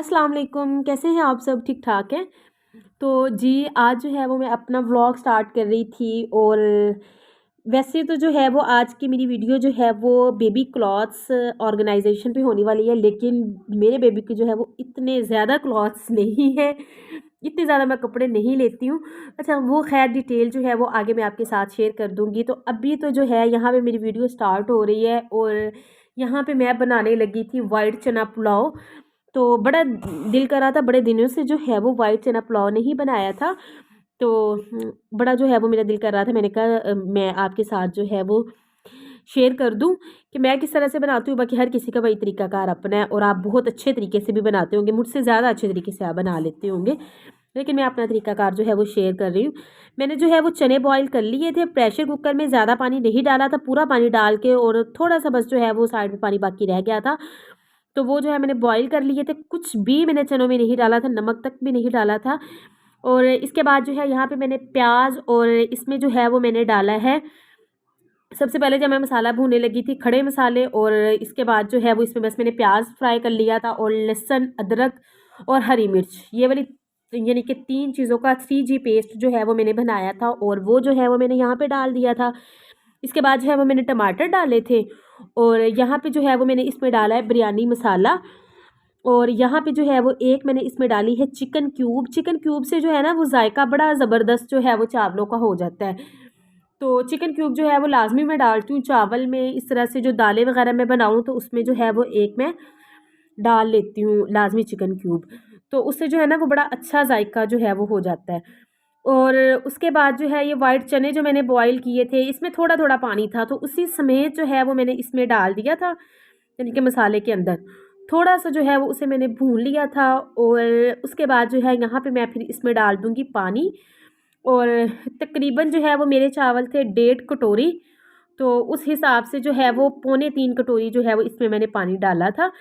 अस्सलाम वालेकुम, कैसे हैं आप सब? ठीक ठाक हैं? तो जी, आज जो है वो मैं अपना व्लॉग स्टार्ट कर रही थी। और वैसे तो जो है वो आज की मेरी वीडियो जो है वो बेबी क्लॉथ्स ऑर्गेनाइजेशन पे होने वाली है, लेकिन मेरे बेबी के जो है वो इतने ज़्यादा क्लॉथ्स नहीं हैं, इतने ज़्यादा मैं कपड़े नहीं लेती हूँ। अच्छा, वो खैर डिटेल जो है वो आगे मैं आपके साथ शेयर कर दूँगी। तो अभी तो जो है यहाँ पे मेरी वीडियो स्टार्ट हो रही है और यहाँ पे मैं बनाने लगी थी वाइट चना पुलाव। तो बड़ा दिल कर रहा था, बड़े दिनों से जो है वो वाइट चना पुलाव नहीं बनाया था। तो बड़ा जो है वो मेरा दिल कर रहा था, मैंने कहा मैं आपके साथ जो है वो शेयर कर दूं कि मैं किस तरह से बनाती हूँ। बाकी हर किसी का भाई तरीकाकार अपना है और आप बहुत अच्छे तरीके से भी बनाते होंगे, मुझसे ज़्यादा अच्छे तरीके से आप बना लेते होंगे, लेकिन मैं अपना तरीकाकार जो है वो शेयर कर रही हूँ। मैंने जो है वो चने बॉईल कर लिए थे प्रेशर कुकर में, ज़्यादा पानी नहीं डाला था, पूरा पानी डाल के और थोड़ा सा बस जो है वो साइड में पानी बाकी रह गया था। तो वो जो है मैंने बॉईल कर लिए थे, कुछ भी मैंने चनों में नहीं डाला था, नमक तक भी नहीं डाला था। और इसके बाद जो है यहाँ पे मैंने प्याज और इसमें जो है वो मैंने डाला है, सबसे पहले जब मैं मसाला भूनने लगी थी खड़े मसाले, और इसके बाद जो है वो इसमें बस मैंने प्याज फ्राई कर लिया था और लहसुन, अदरक और हरी मिर्च, ये वाली यानी कि 3 चीज़ों का 3G पेस्ट जो है वो मैंने बनाया था और वो जो है वो मैंने यहाँ पे डाल दिया था। इसके बाद जो है वो मैंने टमाटर डाले थे और यहाँ पे जो है वो मैंने इसमें डाला है बिरयानी मसाला। और यहाँ पे जो है वो एक मैंने इसमें डाली है चिकन क्यूब। चिकन क्यूब से जो है ना वो जायका बड़ा ज़बरदस्त जो है वो चावलों का हो जाता है। तो चिकन क्यूब जो है वो लाजमी मैं डालती हूँ चावल में, इस तरह से जो दालें वगैरह मैं बनाऊँ तो उसमें जो है वो एक मैं डाल लेती हूँ लाजमी चिकन क्यूब। तो उससे जो है ना वो बड़ा अच्छा जायका जो है वो हो जाता है। और उसके बाद जो है ये वाइट चने जो मैंने बॉईल किए थे, इसमें थोड़ा थोड़ा पानी था तो उसी समेत जो है वो मैंने इसमें डाल दिया था, यानी कि मसाले के अंदर थोड़ा सा जो है वो उसे मैंने भून लिया था। और उसके बाद जो है यहाँ पे मैं फिर इसमें डाल दूँगी पानी। और तकरीबन जो है वो मेरे चावल थे 1.5 कटोरी, तो उस हिसाब से जो है वो पौने 3 कटोरी जो है वो इसमें मैंने पानी डाला था।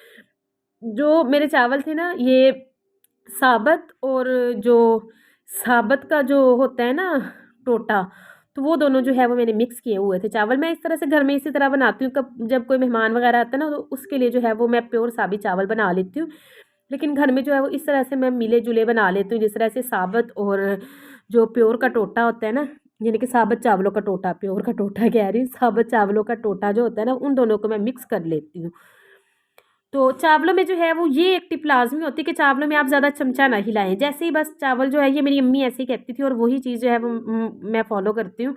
जो मेरे चावल थे ना ये साबत, और जो साबत का जो होता है ना टोटा, तो वो दोनों जो है वो मैंने मिक्स किए हुए थे चावल। मैं इस तरह से घर में इसी तरह बनाती हूँ, कब जब कोई मेहमान वगैरह आता है ना तो उसके लिए जो है वो मैं प्योर साबित चावल बना लेती हूँ। लेकिन घर में जो है वो इस तरह से मैं मिले जुले बना लेती हूँ, जिस तरह से साबत और जो प्योर का टोटा होता है ना, यानी कि साबत चावलों का टोटा, प्योर का टोटा कह रही हूँ, साबत चावलों का टोटा जो होता है ना, उन दोनों को मैं मिक्स कर लेती हूँ। तो चावलों में जो है वो ये एक टिप लाज़मी होती है कि चावलों में आप ज़्यादा चमचा ना हिलाएँ। जैसे ही बस चावल जो है, ये मेरी अम्मी ऐसे ही कहती थी और वही चीज़ जो है वो मैं फ़ॉलो करती हूँ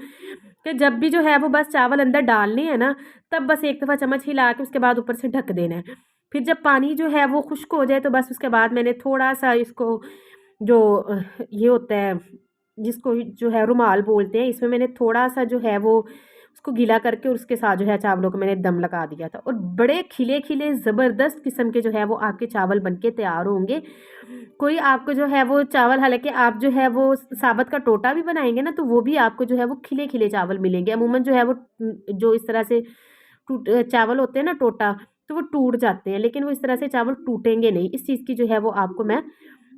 कि जब भी जो है वो बस चावल अंदर डालने हैं ना, तब बस एक दफ़ा चम्मच हिला के उसके बाद ऊपर से ढक देना है। फिर जब पानी जो है वो खुश्क हो जाए तो बस उसके बाद मैंने थोड़ा-सा इसको जो ये होता है जिसको जो है रुमाल बोलते हैं, इसमें मैंने थोड़ा-सा जो है वो उसको गीला करके और उसके साथ जो है चावलों को मैंने दम लगा दिया था और बड़े खिले-खिले ज़बरदस्त किस्म के जो है वो आपके चावल बन के तैयार होंगे। कोई आपको जो है वो चावल, हालाँकि आप जो है वो साबत का टोटा भी बनाएँगे ना तो वो भी आपको जो है वो खिले-खिले चावल मिलेंगे। अमूमन जो है वो जो इस तरह से चावल होते हैं ना टोटा, तो वो टूट जाते हैं, लेकिन वो इस तरह से चावल टूटेंगे नहीं। इस चीज़ की जो है वो आपको मैं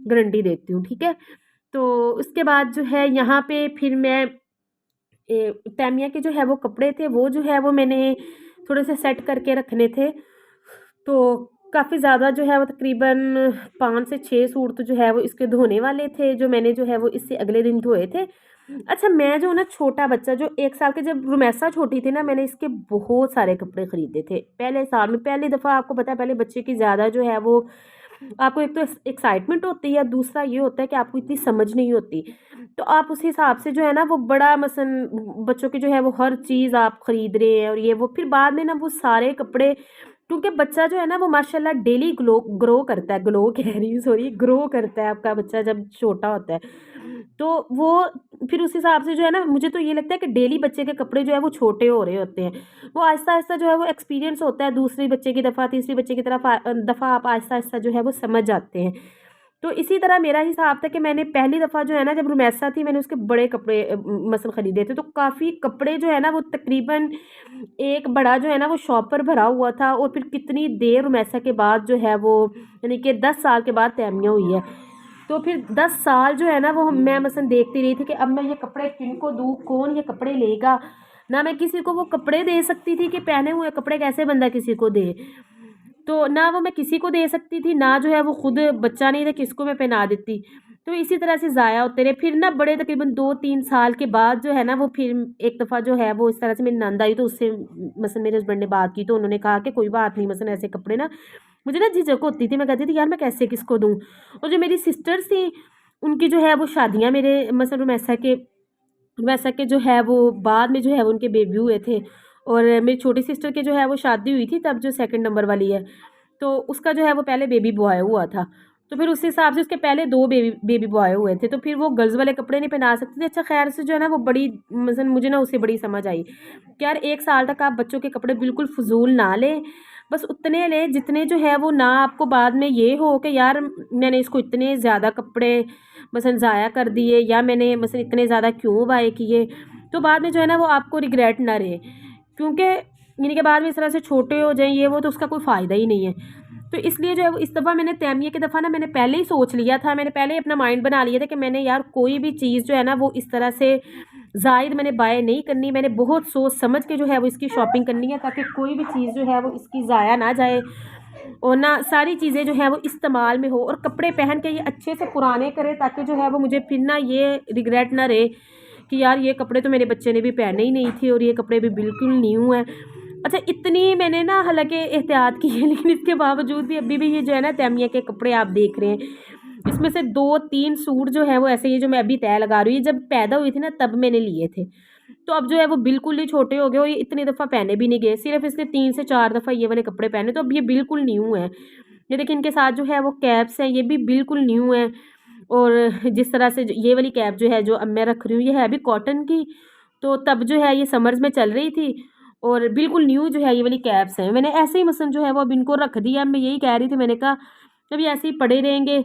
गारंटी देती हूँ, ठीक है? तो उसके बाद जो है यहाँ पे फिर मैं तैमिया के जो है वो कपड़े थे, वो जो है वो मैंने थोड़े से सेट करके रखने थे। तो काफ़ी ज़्यादा जो है वो तकरीबन 5 से 6 सूट तो जो है वो इसके धोने वाले थे, जो मैंने जो है वो इससे अगले दिन धोए थे। अच्छा, मैं जो ना छोटा बच्चा जो 1 साल के, जब रुमैसा छोटी थी ना, मैंने इसके बहुत सारे कपड़े खरीदे थे। पहले साल में पहली दफ़ा, आपको पता है पहले बच्चे की ज़्यादा जो है वो आपको एक तो एक्साइटमेंट होती है, दूसरा ये होता है कि आपको इतनी समझ नहीं होती। तो आप उस हिसाब से जो है ना वो बड़ा मसलन बच्चों की जो है वो हर चीज़ आप खरीद रहे हैं और ये वो, फिर बाद में ना वो सारे कपड़े, क्योंकि बच्चा जो है ना वो माशाल्लाह डेली ग्रो करता है, ग्लो कह रही हूँ सॉरी, ग्रो करता है आपका बच्चा जब छोटा होता है। तो वो फिर उस हिसाब से जो है ना, मुझे तो ये लगता है कि डेली बच्चे के कपड़े जो है वो छोटे हो रहे होते हैं। वो आहिस्ता-आहिस्ता जो है वो एक्सपीरियंस होता है, दूसरी बच्चे की दफ़ा, तीसरी बच्चे की दफ़ा आप आहिस्ता-आहिस्ता जो है वो समझ जाते हैं। तो इसी तरह मेरा हिसाब था कि मैंने पहली दफ़ा जो है ना जब रुमैसा थी, मैंने उसके बड़े कपड़े मसलन ख़रीदे थे, तो काफ़ी कपड़े जो है ना वो तकरीबन एक बड़ा जो है ना वो शॉपर भरा हुआ था। और फिर कितनी देर रुमैसा के बाद जो है वो, यानी कि 10 साल के बाद तैमिया हुई है, तो फिर 10 साल जो है ना वो मैं मसलन देखती रही थी कि अब मैं ये कपड़े किनको दूँ, कौन ये कपड़े लेगा। ना मैं किसी को वो कपड़े दे सकती थी कि पहने हुए कपड़े कैसे बंदा किसी को दे। तो ना वो मैं किसी को दे सकती थी, ना जो है वो खुद बच्चा नहीं था किसको मैं पहना देती। तो इसी तरह से ज़ाया होते रहे। फिर ना बड़े तकरीबन 2-3 साल के बाद जो है ना वो फिर एक दफ़ा जो है वो इस तरह से मेरी नंद आई, तो उससे मसलन मेरे हस्बैंड ने बात की, तो उन्होंने कहा कि कोई बात नहीं, मसलन ऐसे कपड़े ना मुझे ना झिझक होती थी, मैं कहती थी यार मैं कैसे किसको दूँ। और जो मेरी सिस्टर्स थी उनकी जो है वो शादियाँ मेरे मसलन रुमैसा के जो है वो बाद में जो है वो उनके बेबी हुए थे। और मेरी छोटी सिस्टर की जो है वो शादी हुई थी तब, जो सेकंड नंबर वाली है, तो उसका जो है वो पहले बेबी बॉय हुआ था। तो फिर उस हिसाब से उसके पहले 2 बेबी बॉय हुए थे, तो फिर वो गर्ल्स वाले कपड़े नहीं पहना सकती थी। अच्छा ख़ैर से जो है ना वो बड़ी मसलन मुझे ना उससे बड़ी समझ आई कि यार 1 साल तक आप बच्चों के कपड़े बिल्कुल फ़ुज़ूल ना लें, बस उतने लें जितने जो है वो ना आपको बाद में ये हो कि यार मैंने इसको इतने ज़्यादा कपड़े मसलन ज़ाया कर दिए, या मैंने मसलन इतने ज़्यादा क्यों बाय किए, तो बाद में जो है ना वो आपको रिग्रेट ना रहे। क्योंकि यानी कि बाद में इस तरह से छोटे हो जाएँ ये वो, तो उसका कोई फ़ायदा ही नहीं है। तो इसलिए जो है वो इस दफ़ा मैंने तैमिया की दफ़ा ना मैंने पहले ही सोच लिया था, मैंने पहले ही अपना माइंड बना लिया था कि मैंने यार कोई भी चीज़ जो है ना वो इस तरह से ज़ायद मैंने बाय नहीं करनी। मैंने बहुत सोच समझ के जो है वो इसकी शॉपिंग करनी है, ताकि कोई भी चीज़ जो है वो इसकी ज़ाया ना जाए, और ना सारी चीज़ें जो हैं वो इस्तेमाल में हो, और कपड़े पहन के ये अच्छे से पुराने करे, ताकि जो है वो मुझे फिर ना ये रिग्रेट ना रहे कि यार ये कपड़े तो मेरे बच्चे ने भी पहने ही नहीं थे और ये कपड़े भी बिल्कुल न्यू हैं। अच्छा, इतनी मैंने ना हालाँकि एहतियात की है, लेकिन इसके बावजूद भी अभी भी ये जो है ना तैमिया के कपड़े आप देख रहे हैं, इसमें से 2-3 सूट जो हैं वो ऐसे ही जो मैं अभी तय लगा रही हूँ, ये जब पैदा हुई थी ना तब मैंने लिए थे। तो अब जो है वो बिल्कुल ही छोटे हो गए और ये इतनी दफ़ा पहने भी नहीं गए, सिर्फ़ इसने 3 से 4 दफ़ा ये वाले कपड़े पहने, तो अब ये बिल्कुल न्यू हैं। ये देखिए इनके साथ जो है वो कैप्स हैं, ये भी बिल्कुल न्यू हैं। और जिस तरह से ये वाली कैप जो है जो अब मैं रख रही हूँ, ये है भी कॉटन की, तो तब जो है ये समर्स में चल रही थी, और बिल्कुल न्यू जो है ये वाली कैप्स हैं। मैंने ऐसे ही मसलन जो है वो अब इनको रख दिया। मैं यही कह रही थी, मैंने कहा जब ये ऐसे ही पड़े रहेंगे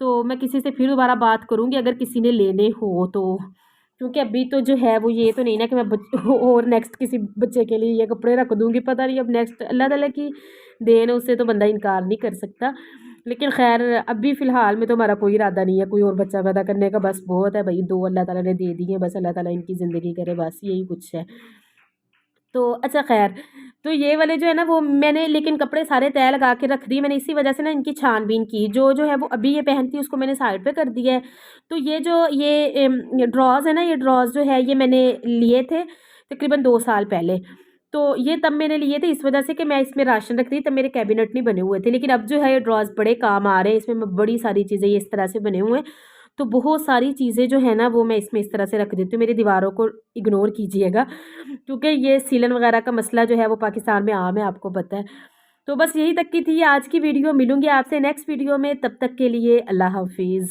तो मैं किसी से फिर दोबारा बात करूँगी अगर किसी ने लेने हो तो। क्योंकि अभी तो जो है वो ये तो नहीं ना कि मैं और नेक्स्ट किसी बच्चे के लिए ये कपड़े रख दूँगी, पता नहीं अब नेक्स्ट अल्लाह ताला की देन है, उससे तो बंदा इनकार नहीं कर सकता। लेकिन ख़ैर अभी फ़िलहाल में तो हमारा कोई इरादा नहीं है कोई और बच्चा पैदा करने का, बस बहुत है भई 2 अल्लाह ताला ने दे दिए हैं, बस अल्लाह ताला इनकी ज़िंदगी करे, बस यही कुछ है। तो अच्छा ख़ैर, तो ये वाले जो है ना वो मैंने लेकिन कपड़े सारे तय लगा के रख दिए। मैंने इसी वजह से ना इनकी छान-बीन की, जो है वो अभी ये पहनती है उसको मैंने साइड पे कर दिया है। तो ये जो ये ड्रॉज़ है ना, ये ड्रॉज़ जो है ये मैंने लिए थे तकरीबन 2 साल पहले। तो ये तब मैंने लिए थे इस वजह से कि मैं इसमें राशन रखती थी, तब मेरे कैबिनेट नहीं बने हुए थे। लेकिन अब जो है ये ड्रॉज़ बड़े काम आ रहे हैं, इसमें मैं बड़ी सारी चीज़ें ये इस तरह से बने हुए हैं। तो बहुत सारी चीज़ें जो है ना वो मैं इसमें इस तरह से रख देती हूँ, मेरी दीवारों को इग्नोर कीजिएगा, क्योंकि ये सीलन वगैरह का मसला जो है वो पाकिस्तान में आम है, आपको पता है। तो बस यही तक की थी आज की वीडियो, मिलूँगी आपसे नेक्स्ट वीडियो में, तब तक के लिए अल्लाह हाफ़िज़।